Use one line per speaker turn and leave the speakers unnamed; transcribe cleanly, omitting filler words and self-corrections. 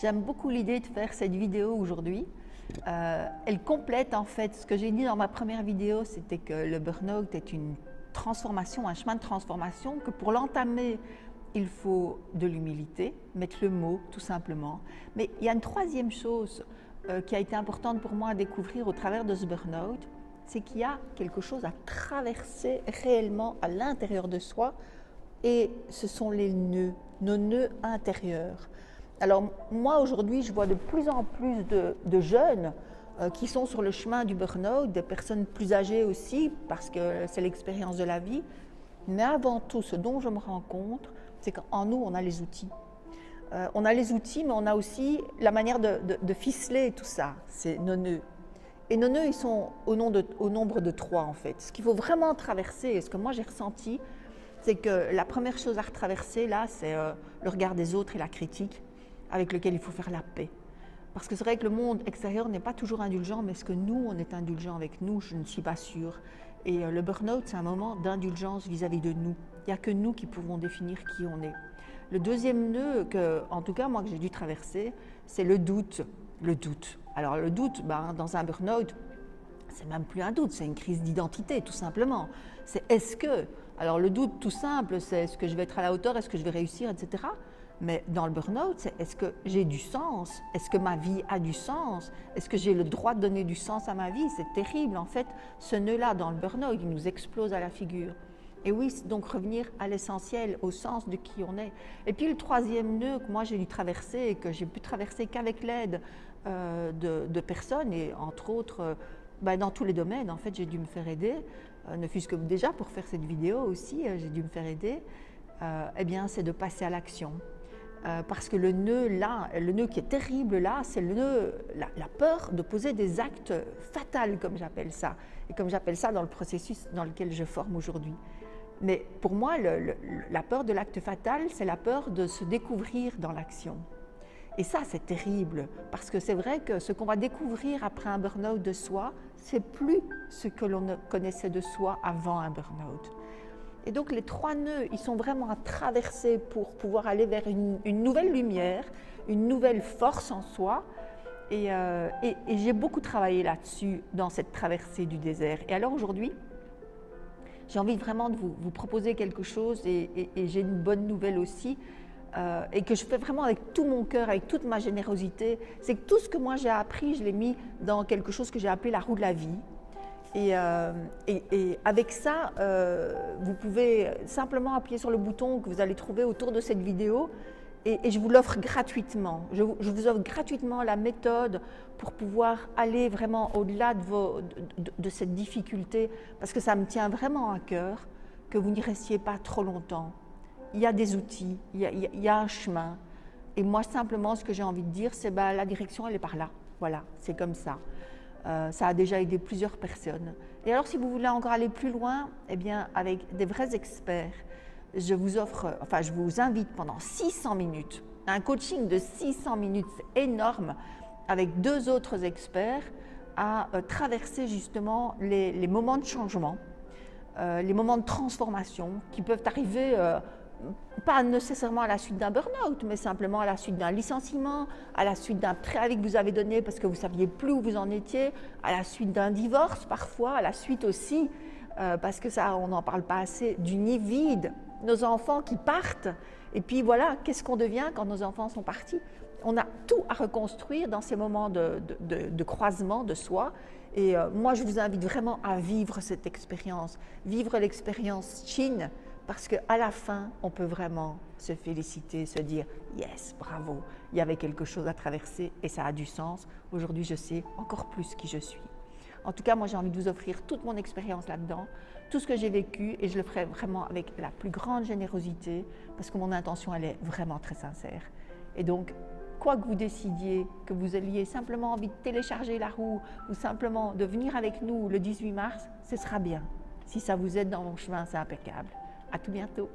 J'aime beaucoup l'idée de faire cette vidéo aujourd'hui. Elle complète en fait ce que j'ai dit dans ma première vidéo, c'était que le burn-out est une transformation, un chemin de transformation, que pour l'entamer, il faut de l'humilité, mettre le mot tout simplement. Mais il y a une troisième chose qui a été importante pour moi à découvrir au travers de ce burn-out, c'est qu'il y a quelque chose à traverser réellement à l'intérieur de soi, et ce sont les nœuds, nos nœuds intérieurs. Alors moi aujourd'hui, je vois de plus en plus de jeunes qui sont sur le chemin du burn-out, des personnes plus âgées aussi, parce que c'est l'expérience de la vie. Mais avant tout, ce dont je me rends compte, c'est qu'en nous, on a les outils. On a les outils, mais on a aussi la manière de ficeler tout ça, c'est nos nœuds. Et nos nœuds, ils sont au nombre de 3 en fait. Ce qu'il faut vraiment traverser, et ce que moi j'ai ressenti, c'est que la première chose à retraverser là, c'est le regard des autres et la critique, avec lequel il faut faire la paix. Parce que c'est vrai que le monde extérieur n'est pas toujours indulgent, mais est-ce que nous, on est indulgent avec nous? Je ne suis pas sûre. Et le burn-out, c'est un moment d'indulgence vis-à-vis de nous. Il n'y a que nous qui pouvons définir qui on est. Le deuxième nœud, en tout cas moi que j'ai dû traverser, c'est le doute. Le doute. Alors le doute, dans un burn-out, c'est même plus un doute, c'est une crise d'identité tout simplement. C'est est-ce que, alors le doute tout simple, c'est est-ce que je vais être à la hauteur, est-ce que je vais réussir, etc. Mais dans le burn-out, c'est est-ce que j'ai du sens? Est-ce que ma vie a du sens? Est-ce que j'ai le droit de donner du sens à ma vie? C'est terrible en fait, ce nœud-là dans le burn-out, il nous explose à la figure. Et oui, donc revenir à l'essentiel, au sens de qui on est. Et puis le troisième nœud que moi j'ai dû traverser et que j'ai pu traverser qu'avec l'aide de personnes, et entre autres dans tous les domaines, en fait j'ai dû me faire aider, ne fût-ce que déjà pour faire cette vidéo aussi, j'ai dû me faire aider, eh bien c'est de passer à l'action. Parce que le nœud là, le nœud qui est terrible là, c'est le nœud, la peur de poser des actes fatals comme j'appelle ça, et comme j'appelle ça dans le processus dans lequel je forme aujourd'hui. Mais pour moi, la peur de l'acte fatal, c'est la peur de se découvrir dans l'action. Et ça, c'est terrible, parce que c'est vrai que ce qu'on va découvrir après un burn-out de soi, c'est plus ce que l'on connaissait de soi avant un burn-out. Et donc les 3 nœuds, ils sont vraiment à traverser pour pouvoir aller vers une nouvelle lumière, une nouvelle force en soi. Et j'ai beaucoup travaillé là-dessus dans cette traversée du désert. Et alors aujourd'hui, j'ai envie vraiment de vous proposer quelque chose, et j'ai une bonne nouvelle aussi, et que je fais vraiment avec tout mon cœur, avec toute ma générosité. C'est que tout ce que moi j'ai appris, je l'ai mis dans quelque chose que j'ai appelé la roue de la vie. Et avec ça, vous pouvez simplement appuyer sur le bouton que vous allez trouver autour de cette vidéo, et je vous l'offre gratuitement. Je vous offre gratuitement la méthode pour pouvoir aller vraiment au-delà de cette difficulté, parce que ça me tient vraiment à cœur que vous n'y restiez pas trop longtemps. Il y a des outils, il y a un chemin. Et moi, simplement, ce que j'ai envie de dire, c'est la direction, elle est par là. Voilà, c'est comme ça. Ça a déjà aidé plusieurs personnes. Et alors, si vous voulez encore aller plus loin, eh bien, avec des vrais experts, je vous invite pendant 600 minutes, un coaching de 600 minutes, c'est énorme, avec 2 autres experts, à traverser justement les moments de changement, les moments de transformation qui peuvent arriver pas nécessairement à la suite d'un burn-out, mais simplement à la suite d'un licenciement, à la suite d'un préavis que vous avez donné parce que vous ne saviez plus où vous en étiez, à la suite d'un divorce parfois, à la suite aussi, parce que ça, on n'en parle pas assez, du nid vide, nos enfants qui partent, et puis voilà, qu'est-ce qu'on devient quand nos enfants sont partis? On a tout à reconstruire dans ces moments de croisement de soi. Et moi, je vous invite vraiment à vivre cette expérience, vivre l'expérience Chin, parce qu'à la fin, on peut vraiment se féliciter, se dire « Yes, bravo, il y avait quelque chose à traverser et ça a du sens. Aujourd'hui, je sais encore plus qui je suis. » En tout cas, moi, j'ai envie de vous offrir toute mon expérience là-dedans, tout ce que j'ai vécu, et je le ferai vraiment avec la plus grande générosité, parce que mon intention, elle est vraiment très sincère. Et donc, quoi que vous décidiez, que vous ayez simplement envie de télécharger la roue ou simplement de venir avec nous le 18 mars, ce sera bien. Si ça vous aide dans mon chemin, c'est impeccable. À tout bientôt.